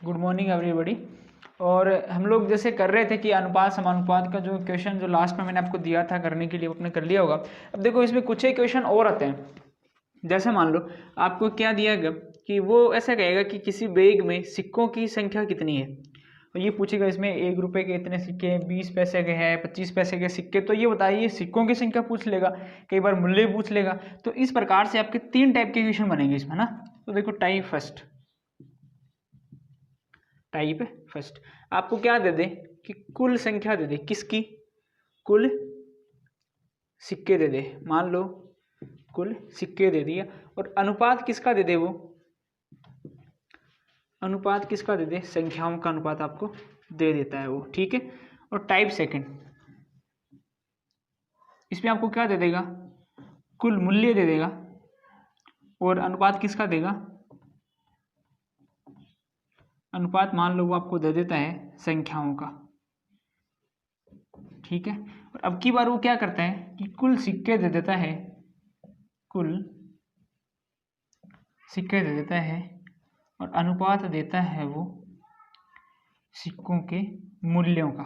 Good morning everybody. और हम लोग जैसे कर रहे थे कि अनुपात समानुपात का जो क्वेश्चन जो लास्ट में मैंने आपको दिया था करने के लिए आपने कर लिया होगा। अब देखो इसमें कुछ ही क्वेश्चन और आते हैं। जैसे मान लो आपको क्या दिया गया कि वो ऐसा कहेगा कि किसी बैग में सिक्कों की संख्या कितनी है, तो ये पूछेगा इसमें 1 रुपए के इतने सिक्के हैं, 20 पैसे के हैं, 25 पैसे के सिक्के। तो ये बताइए सिक्कों की संख्या पूछ लेगा, कई बार मूल्य पूछ लेगा। तो इस प्रकार से आपके 3 टाइप के क्वेश्चन बनेंगे इसमें ना। तो देखो टाइप फर्स्ट आपको क्या दे दे कि कुल संख्या दे दे, किसकी? कुल सिक्के दे दे। मान लो कुल सिक्के दे दिया, और अनुपात किसका दे दे? वो अनुपात किसका दे दे? संख्याओं का अनुपात आपको दे देता है वो, ठीक है। और टाइप सेकंड, इसमें आपको क्या दे देगा? कुल मूल्य दे देगा, और अनुपात किसका देगा? अनुपात मान लो वो आपको दे देता है संख्याओं का, ठीक है। और अब की बार वो क्या करता है कि कुल सिक्के दे देता है, कुल सिक्के दे देता है, और अनुपात देता है वो सिक्कों के मूल्यों का,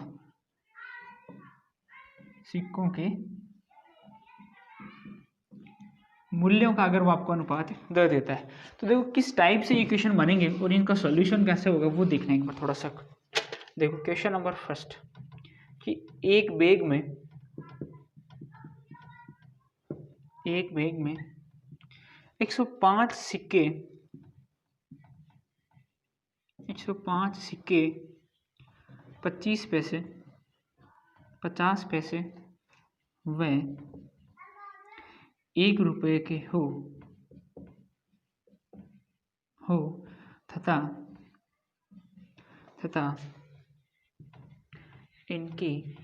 सिक्कों के मूल्यों का अगर वो आपको अनुपात दे देता है। तो देखो किस टाइप से ये क्वेश्चन बनेंगे और इनका सॉल्यूशन कैसे होगा वो देखना है एक बार थोड़ा सा। देखो क्वेश्चन नंबर फर्स्ट कि एक बैग में 105 सिक्के 25 पैसे 50 पैसे व 1 रुपये के हो तथा इनकी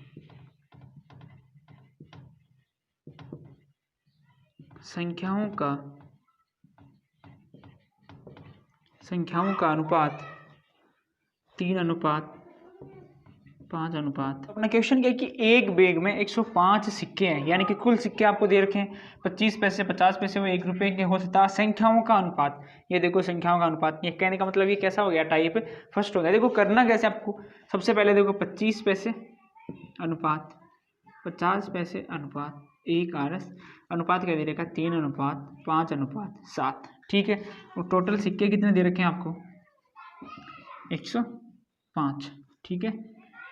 संख्याओं का अनुपात 3:5। अपना क्वेश्चन क्या है कि एक बैग में 105 सिक्के हैं, यानी कि कुल सिक्के आपको दे रखे हैं 25 पैसे 50 पैसे वो 1 रुपये के हो तथा संख्याओं का अनुपात, ये देखो संख्याओं का अनुपात। ये कहने का मतलब ये कैसा हो गया? टाइप फर्स्ट हो गया। देखो करना कैसे आपको, सबसे पहले देखो 25 पैसे अनुपात 50 पैसे अनुपात 1 RS अनुपात क्या दे रखा? 3:5:7, ठीक है। और टोटल सिक्के कितने दे रखे हैं आपको? 105, ठीक है।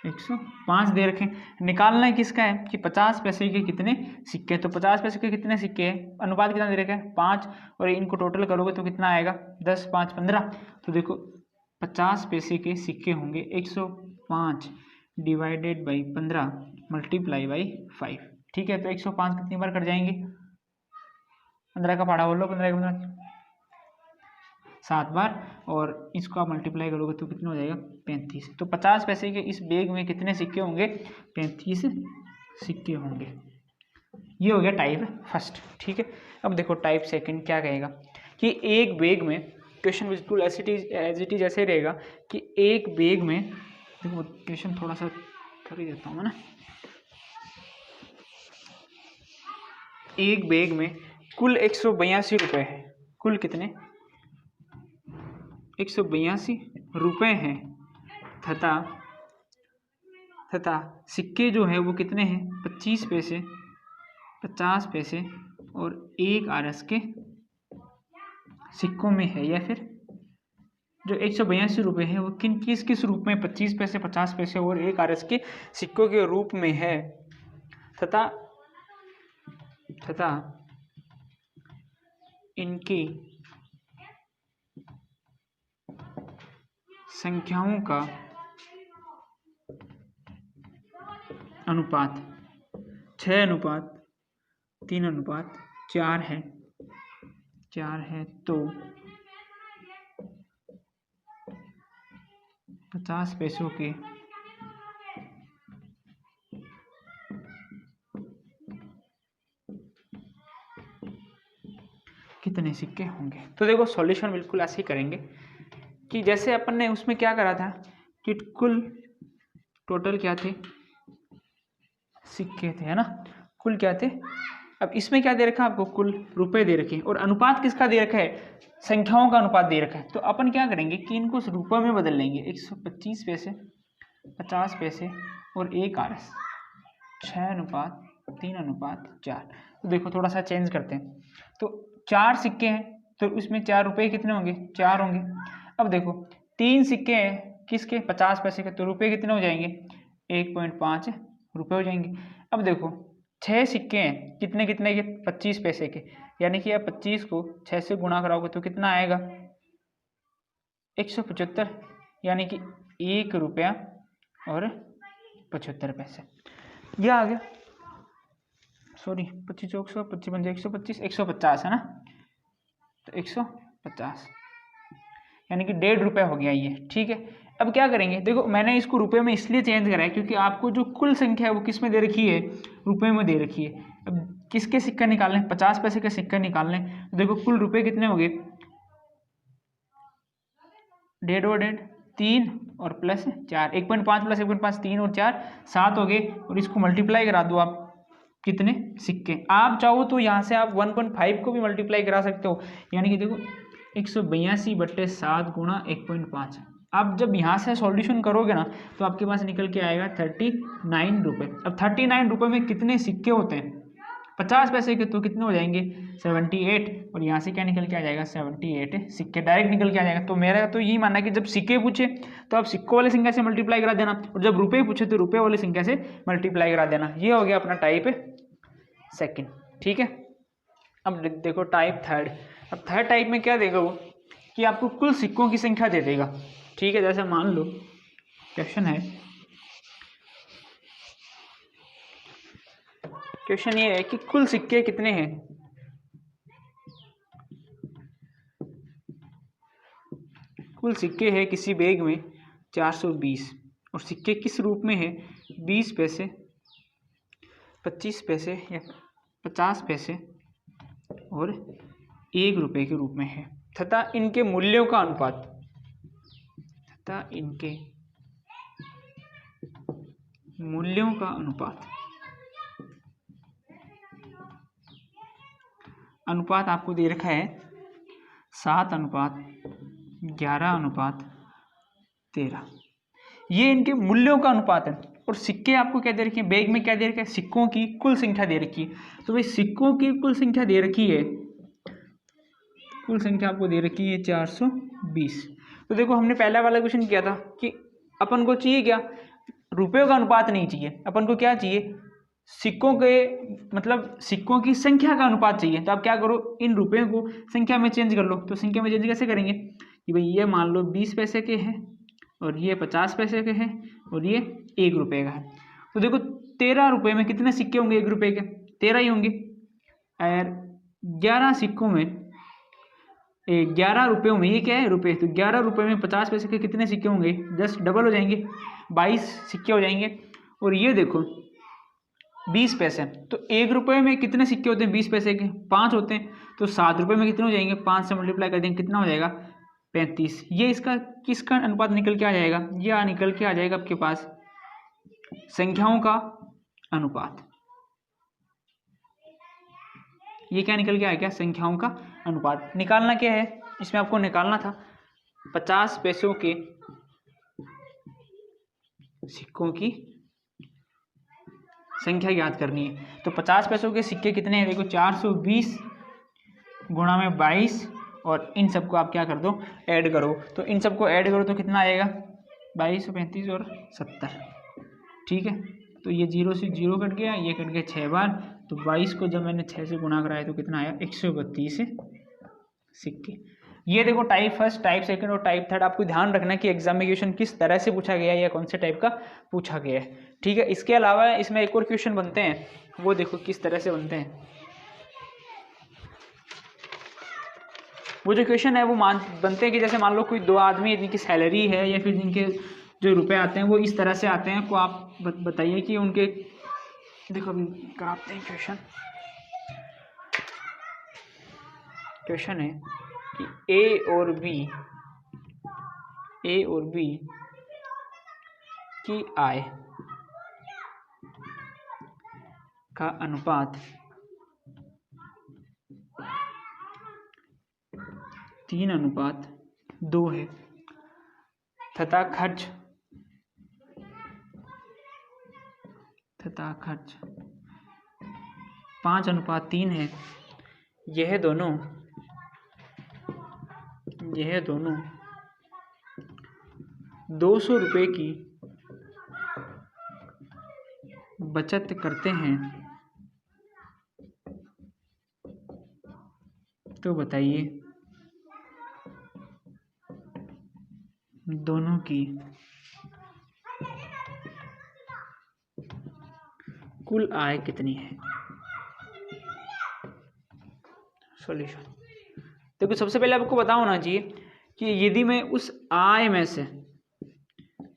105 दे रखे। निकालना है किसका है कि 50 पैसे के कितने सिक्के, तो 50 पैसे के कितने सिक्के हैं, अनुपात कितना दे रखा है? 5, और इनको टोटल करोगे तो कितना आएगा? 10 5 15। तो देखो 50 पैसे के सिक्के होंगे 105 डिवाइडेड बाई 15 मल्टीप्लाई बाई 5, ठीक है। तो 105 कितनी बार कट जाएंगे? 15 का पहाड़ा बोलो, 15 का 15 7 बार, और इसको आप मल्टीप्लाई करोगे तो कितना हो जाएगा? 35। तो 50 पैसे के इस बैग में कितने सिक्के होंगे? 35 सिक्के होंगे। ये हो गया टाइप फर्स्ट, ठीक है। अब देखो टाइप सेकंड क्या कहेगा कि एक बैग में, क्वेश्चन बिल्कुल एज इट इज ऐसे रहेगा कि एक बैग में, देखो क्वेश्चन थोड़ा सा कर ही देता हूँ मैं ना। एक बैग में कुल 182 रुपये है, कुल कितने? 182 रुपये हैं, तथा सिक्के जो है वो कितने हैं? 25 पैसे 50 पैसे और 1 RS के सिक्कों में है। या फिर जो 182 रुपये हैं वो किस रूप में? 25 पैसे 50 पैसे और 1 RS के सिक्कों के रूप में है, तथा इनकी संख्याओं का अनुपात 6:3:4 है, तो 50 पैसों के कितने सिक्के होंगे? तो देखो सॉल्यूशन बिल्कुल ऐसे ही करेंगे कि जैसे अपन ने उसमें क्या करा था कि कुल टोटल क्या थे? सिक्के थे, है ना। कुल क्या थे? अब इसमें क्या दे रखा है आपको, कुल रुपए दे रखे हैं, और अनुपात किसका दे रखा है, संख्याओं का अनुपात दे रखा है। तो अपन क्या करेंगे कि इनको रुपये में बदल लेंगे। 125 पैसे, 50 पैसे और 1 RS, 6:3:4। तो देखो थोड़ा सा चेंज करते हैं। तो 4 सिक्के हैं तो उसमें 4 रुपये कितने होंगे, 4 होंगे। अब देखो 3 सिक्के हैं किसके, 50 पैसे के, तो रुपये कितने हो जाएंगे, 1.5 रुपये हो जाएंगे। अब देखो 6 सिक्के हैं कितने कितने के, 25 पैसे के, यानी कि आप 25 को 6 से गुणा कराओगे तो कितना आएगा, 175, यानी कि 1 रुपया और 75 पैसे। ये आ गया, सॉरी 25 चौक 100, 25 125, 150 है ना, तो 150 यानी कि 1.5 रुपया हो गया ये, ठीक है। अब क्या करेंगे, देखो मैंने इसको रुपए में इसलिए चेंज करा है क्योंकि आपको जो कुल संख्या है वो किस में दे रखी है, रुपए में दे रखी है। अब किसके सिक्का निकालने, 50 पैसे के सिक्का निकालने, तो देखो कुल रुपए कितने हो गए, 1.5 और 1.5 3 और प्लस 4, 1.5 प्लस 1.5 3 और 4 7 हो गए, और इसको मल्टीप्लाई करा दो आप, कितने सिक्के। आप चाहो तो यहाँ से आप 1.5 को भी मल्टीप्लाई करा सकते हो, यानी कि देखो 182/7 गुणा 1.5। आप जब यहाँ से सॉल्यूशन करोगे ना तो आपके पास निकल के आएगा 39 रुपये। अब 39 रुपये में कितने सिक्के होते हैं, 50 पैसे के, तो कितने हो जाएंगे 78, और यहाँ से क्या निकल के आ जाएगा 78 सिक्के डायरेक्ट निकल के आ जाएगा। तो मेरा तो यही मानना है कि जब सिक्के पूछे तो आप सिक्कों वाली संख्या से मल्टीप्लाई करा देना, और जब रुपये पूछे तो रुपये वाली संख्या से मल्टीप्लाई करा देना। ये हो गया अपना टाइप सेकंड, ठीक है। अब देखो टाइप थर्ड। अब थर्ड टाइप में क्या देगा वो, कि आपको कुल सिक्कों की संख्या दे देगा, ठीक है। जैसे मान लो क्वेश्चन है, क्वेश्चन ये है कि कुल सिक्के कितने हैं, कुल सिक्के हैं किसी बैग में 420, और सिक्के किस रूप में है, 20 पैसे, 25 पैसे या 50 पैसे और 1 रुपये के रूप में है, तथा इनके मूल्यों का अनुपात, तथा इनके मूल्यों का अनुपात, अनुपात आपको दे रखा है 7:11:13। ये इनके मूल्यों का अनुपात है। और सिक्के आपको क्या दे रखे हैं, बैग में क्या दे रखा है, सिक्कों की कुल संख्या दे रखी है। तो भाई सिक्कों की कुल संख्या दे रखी है, कुल संख्या आपको दे रखी है 420। तो देखो हमने पहला वाला क्वेश्चन किया था कि अपन को चाहिए क्या, रुपयों का अनुपात नहीं चाहिए, अपन को क्या चाहिए, सिक्कों के मतलब सिक्कों की संख्या का अनुपात चाहिए। तो आप क्या करो, इन रुपयों को संख्या में चेंज कर लो। तो संख्या में चेंज कैसे करेंगे कि भाई ये मान लो 20 पैसे के हैं, और ये 50 पैसे के हैं, और ये 1 रुपये का है। तो देखो 13 रुपये में कितने सिक्के होंगे 1 रुपये के, 13 ही होंगे। और 11 सिक्कों में 11 रुपयों में, ये क्या है रुपये, तो 11 रुपये में 50 पैसे के कितने सिक्के होंगे, जस्ट डबल हो जाएंगे, 22 सिक्के हो जाएंगे। और ये देखो 20 पैसे, तो 1 रुपये में कितने सिक्के होते हैं 20 पैसे के, 5 होते हैं। तो 7 रुपये में कितने हो जाएंगे, 5 से मल्टीप्लाई कर देंगे, कितना हो जाएगा 35। ये इसका किसका अनुपात निकल के आ जाएगा, ये निकल के आ जाएगा आपके पास संख्याओं का अनुपात। ये क्या निकल के आया, क्या संख्याओं का अनुपात। निकालना क्या है, इसमें आपको निकालना था 50 पैसों के सिक्कों की संख्या याद करनी है। तो 50 पैसों के सिक्के कितने हैं, देखो 420 गुणा में 22, और इन सबको आप क्या कर दो, ऐड करो। तो इन सबको ऐड करो तो कितना आएगा, 22, 35 और 70, ठीक है। तो ये 0 से 0 कट गया, ये कट गया 6 बार। तो 22 को जब मैंने 6 से गुणा कराया तो कितना आया, 132 सिक्के। ये देखो टाइप फर्स्ट, टाइप सेकंड और टाइप थर्ड। आपको ध्यान रखना कि एग्जाम में क्वेश्चन किस तरह से पूछा गया है या कौन से टाइप का पूछा गया है, ठीक है। इसके अलावा इसमें एक और क्वेश्चन बनते हैं, वो देखो किस तरह से बनते हैं। वो जो क्वेश्चन है वो बनते हैं कि जैसे मान लो कोई 2 आदमी जिनकी सैलरी है या फिर जिनके जो रुपए आते हैं वो इस तरह से आते हैं। को आप बताइए कि उनके, देखो अभी कराते हैं क्वेश्चन। क्वेश्चन है कि ए और बी की आय का अनुपात 3:2 है तथा खर्च 5:3 है। यह दोनों 200 रुपये की बचत करते हैं, तो बताइए दोनों की कुल आय कितनी है। सॉल्यूशन देखो, सबसे पहले आपको पता होना चाहिए कि यदि मैं उस आय में से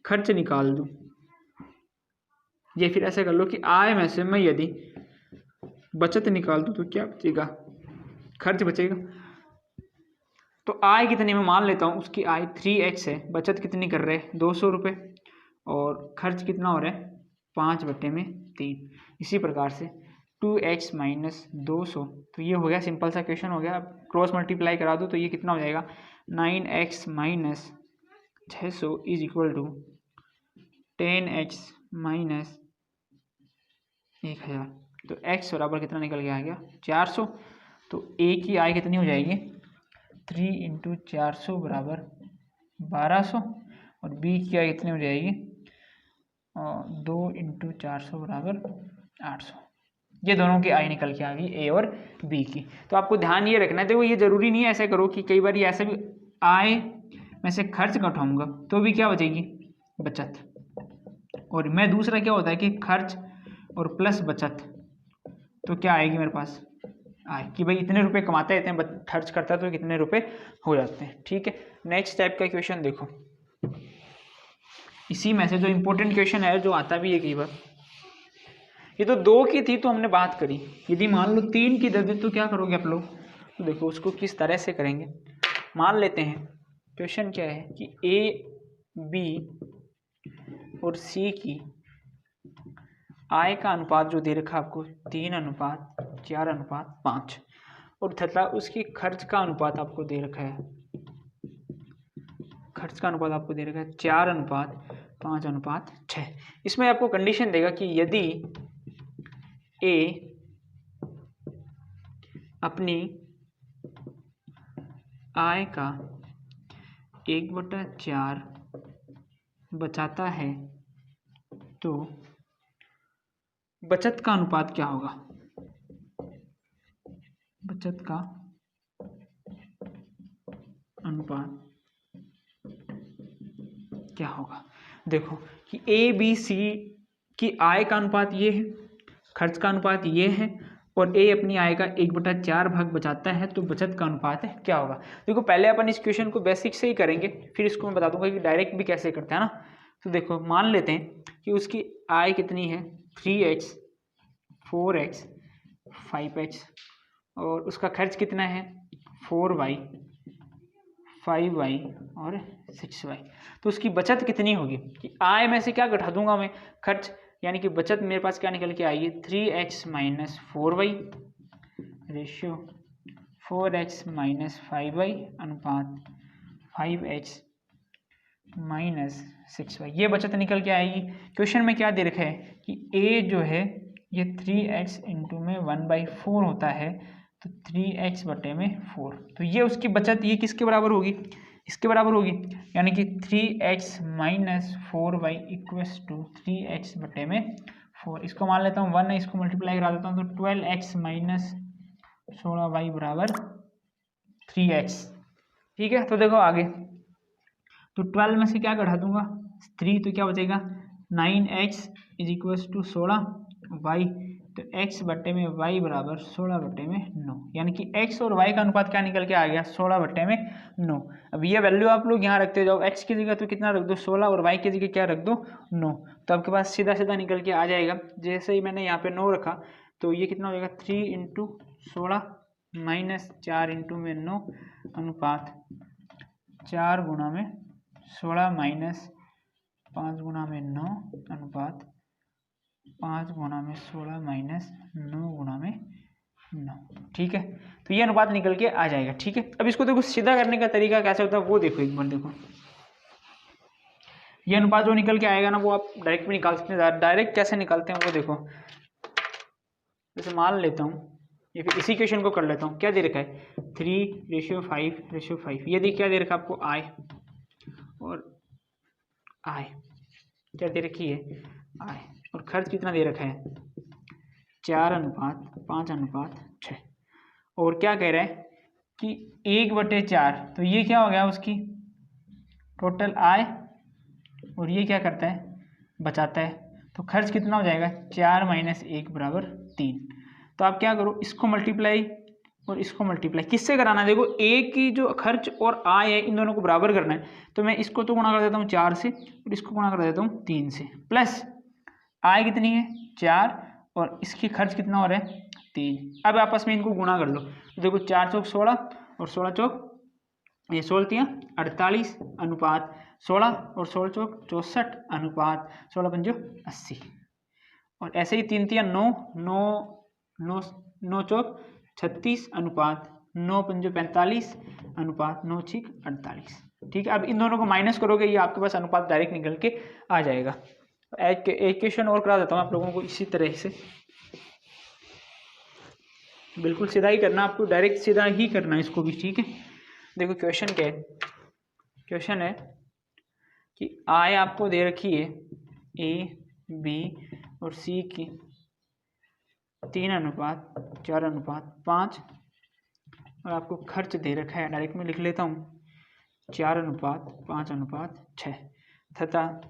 खर्च निकाल दूं, या फिर ऐसा कर लो कि आय में से मैं यदि बचत निकाल दूं तो क्या बचेगा, खर्च बचेगा। तो आय कितनी मैं मान लेता हूं, उसकी आय 3x है, बचत कितनी कर रहे हैं 200 रुपये, और खर्च कितना हो रहा है 5/3। इसी प्रकार से 2x - 200, तो ये हो गया सिंपल सा क्वेश्चन हो गया। अब क्रॉस मल्टीप्लाई करा दो तो ये कितना हो जाएगा 9x - 600 is equal to 10x - 1000। तो x बराबर कितना निकल के आ गया 400। तो a की आय कितनी हो जाएगी 3 × 400 बराबर 1200, और b की आय कितनी हो जाएगी 2 × 400 बराबर 800। ये दोनों की आय निकल के आ गई ए और बी की। तो आपको ध्यान ये रखना है, देखो ये जरूरी नहीं है ऐसे करो कि कई बार ये ऐसे भी आय में से खर्च का उठाऊंगा तो भी क्या बचेगी बचत, और मैं दूसरा क्या होता है कि खर्च और प्लस बचत, तो क्या आएगी मेरे पास आय कि भाई इतने रुपए कमाता है, इतने खर्च करता है, तो कितने रुपए हो जाते हैं। ठीक है, नेक्स्ट टाइप का क्वेश्चन देखो, इसी में से जो इंपॉर्टेंट क्वेश्चन है जो आता भी है कई बार। ये तो 2 की थी तो हमने बात करी, यदि मान लो 3 की दे दे तो क्या करोगे आप लोग, तो देखो उसको किस तरह से करेंगे। मान लेते हैं क्वेश्चन क्या है कि ए, बी और सी की आय का अनुपात जो दे रखा आपको 3:4:5, और तथा उसकी खर्च का अनुपात आपको दे रखा है, खर्च का अनुपात आपको दे रखा है 4:5:6। इसमें आपको कंडीशन देगा कि यदि ए अपनी आय का 1/4 बचाता है तो बचत का अनुपात क्या होगा, बचत का अनुपात क्या होगा। देखो कि ए बी सी की आय का अनुपात ये है, खर्च का अनुपात ये है, और ए अपनी आय का 1/4 भाग बचाता है, तो बचत का अनुपात है क्या होगा। देखो पहले अपन इस क्वेश्चन को बेसिक से ही करेंगे, फिर इसको मैं बता दूंगा कि डायरेक्ट भी कैसे करते हैं ना। तो देखो मान लेते हैं कि उसकी आय कितनी है 3x, 4x, 5x, और उसका खर्च कितना है 4y, 5y और 6y। तो उसकी बचत कितनी होगी कि आय में से क्या घटा दूंगा मैं खर्च, यानी कि बचत मेरे पास क्या निकल के आएगी 3x - 4y ratio 4x - 5y अनुपात 5x - 6y। ये बचत निकल के आएगी। क्वेश्चन में क्या दे रखा है कि a जो है ये 3x इंटू में 1/4 होता है, तो 3x/4, तो ये उसकी बचत ये किसके बराबर होगी, इसके बराबर होगी, यानी कि 3x - 4y = 3x/4। इसको मान लेता हूँ 1 है, इसको मल्टीप्लाई करा देता हूँ तो 12x - 16y बराबर 3x। ठीक है, तो देखो आगे, तो 12 में से क्या घटा दूंगा 3, तो क्या बचेगा 9x = 16y, तो x/y बराबर 16/9, यानी कि x और y का अनुपात क्या निकल के आ गया 16/9। अब ये वैल्यू आप लोग यहाँ रखते जाओ, x की जगह तो कितना रख दो 16, और y की जगह क्या रख दो 9, तो आपके पास सीधा सीधा निकल के आ जाएगा। जैसे ही मैंने यहाँ पे 9 रखा तो ये कितना हो जाएगा 3 × 16 - 4 × 9 अनुपात 4 × 16 - 5 × 9 अनुपात 5 × 16 - 9 × 9। ठीक है, तो ये अनुपात निकल के आ जाएगा। ठीक है, अब इसको देखो सीधा करने का तरीका कैसे होता है वो देखो एक बार। देखो ये अनुपात जो निकल के आएगा ना वो आप डायरेक्ट भी निकाल सकते हैं। डायरेक्ट कैसे निकालते हैं वो देखो। जैसे मान लेता हूँ या फिर इसी क्वेश्चन को कर लेता हूँ। क्या दे रखा है 3:5:5। ये देखिए क्या दे रखा है आपको I और I क्या दे रखी है I, और खर्च कितना दे रखा है 4:5:6। और क्या कह रहा है कि 1/4। तो ये क्या हो गया उसकी टोटल I, और ये क्या करता है बचाता है। तो खर्च कितना हो जाएगा 4 - 1 = 3। तो आप क्या करो इसको मल्टीप्लाई और इसको मल्टीप्लाई किससे कराना है। देखो ए की जो खर्च और आय है इन दोनों को बराबर करना है। तो मैं इसको तो गुणा कर देता हूँ 4 से और इसको गुणा कर देता हूँ 3 से। प्लस आय कितनी है 4 और इसकी खर्च कितना हो रहा है 3। अब आपस में इनको गुणा कर लो। तो देखो 4 चौक 16 और 16 चौक ये 16 48 अनुपात 16 और 16 चौक 64 अनुपात 16 पंजो 80। और ऐसे ही 3 3 9 9 9 9 चौक 36 अनुपात 9 पंजो 45 अनुपात 9 6 48। ठीक है, अब इन दोनों को माइनस करोगे ये आपके पास अनुपात डायरेक्ट निकल के आ जाएगा। एक क्वेश्चन और करा देता हूँ आप लोगों को इसी तरह से। बिल्कुल सीधा ही करना, आपको डायरेक्ट सीधा ही करना है इसको भी। ठीक है, देखो क्वेश्चन क्या है। क्वेश्चन है कि आय आपको दे रखी है A, B और C की 3:4:5 और आपको खर्च दे रखा है, डायरेक्ट में लिख लेता हूँ 4:5:6 तथा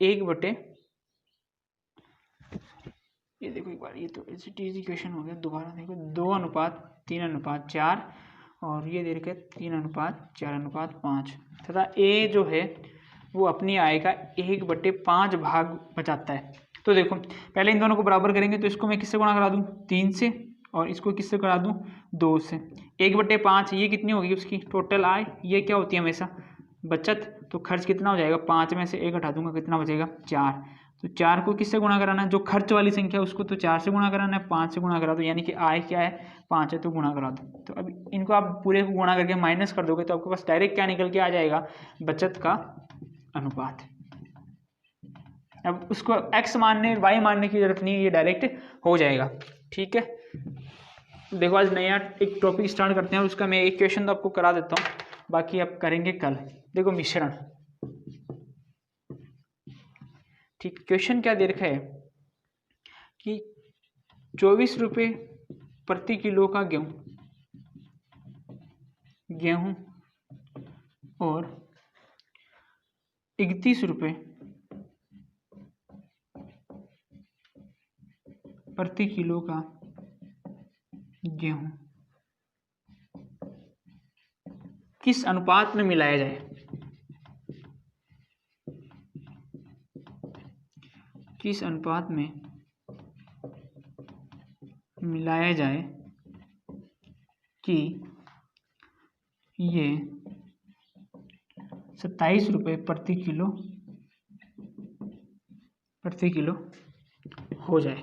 1/, ये देखो एक बार ये तो इजी क्वेश्चन हो गया। दोबारा देखो 2:3:4 और ये दे रखा है 3:4:5 तथा ए जो है वो अपनी आय का 1/5 भाग बचाता है। तो देखो पहले इन दोनों को बराबर करेंगे। तो इसको मैं किससे गुणा करा दूं 3 से और इसको किससे करा दूं 2 से। 1/5 ये कितनी होगी उसकी टोटल आय। ये क्या होती है हमेशा बचत। तो खर्च कितना हो जाएगा 5 में से 1 हटा दूंगा कितना बचेगा 4। तो 4 को किससे गुणा कराना है जो खर्च वाली संख्या है उसको तो 4 से गुणा कराना है 5 से गुणा करा दो, यानी कि आय क्या है 5 है तो गुणा करा दो। तो अब इनको आप पूरे को गुणा करके माइनस कर दोगे तो आपके पास डायरेक्ट क्या निकल के आ जाएगा बचत का अनुपात। अब उसको x मानने y मानने की जरूरत नहीं है, ये डायरेक्ट हो जाएगा। ठीक है, देखो आज नया एक टॉपिक स्टार्ट करते हैं और उसका मैं एक क्वेश्चन तो आपको करा देता हूँ, बाकी आप करेंगे कल। देखो मिश्रण। ठीक, क्वेश्चन क्या दे रखा है कि 24 रुपये प्रति किलो का गेहूं और 31 रुपये प्रति किलो का गेहूं किस अनुपात में मिलाया जाए। किस अनुपात में मिलाया जाए कि ये 27 रुपये प्रति किलो हो जाए।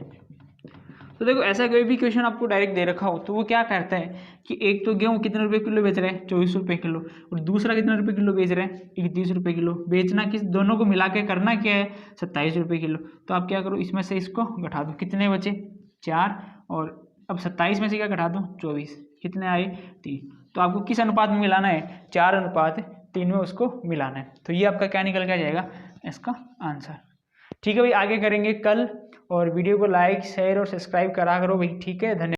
तो देखो ऐसा कोई भी क्वेश्चन आपको डायरेक्ट दे रखा हो तो वो क्या करता है कि एक तो गेहूँ कितने रुपए किलो बेच रहे हैं 24 रुपये किलो और दूसरा कितने रुपए किलो बेच रहे हैं 31 रुपये किलो। बेचना किस दोनों को मिला के करना क्या है 27 रुपये किलो। तो आप क्या करो इसमें से इसको घटा दो, कितने बचे 4 और अब 27 में से क्या घटा दो 24, कितने आए 3। तो आपको किस अनुपात में मिलाना है 4:3 में उसको मिलाना है। तो ये आपका क्या निकल के आ जाएगा इसका आंसर। ठीक है भाई, आगे करेंगे कल और वीडियो को लाइक शेयर और सब्सक्राइब करा करो भाई। ठीक है, धन्यवाद।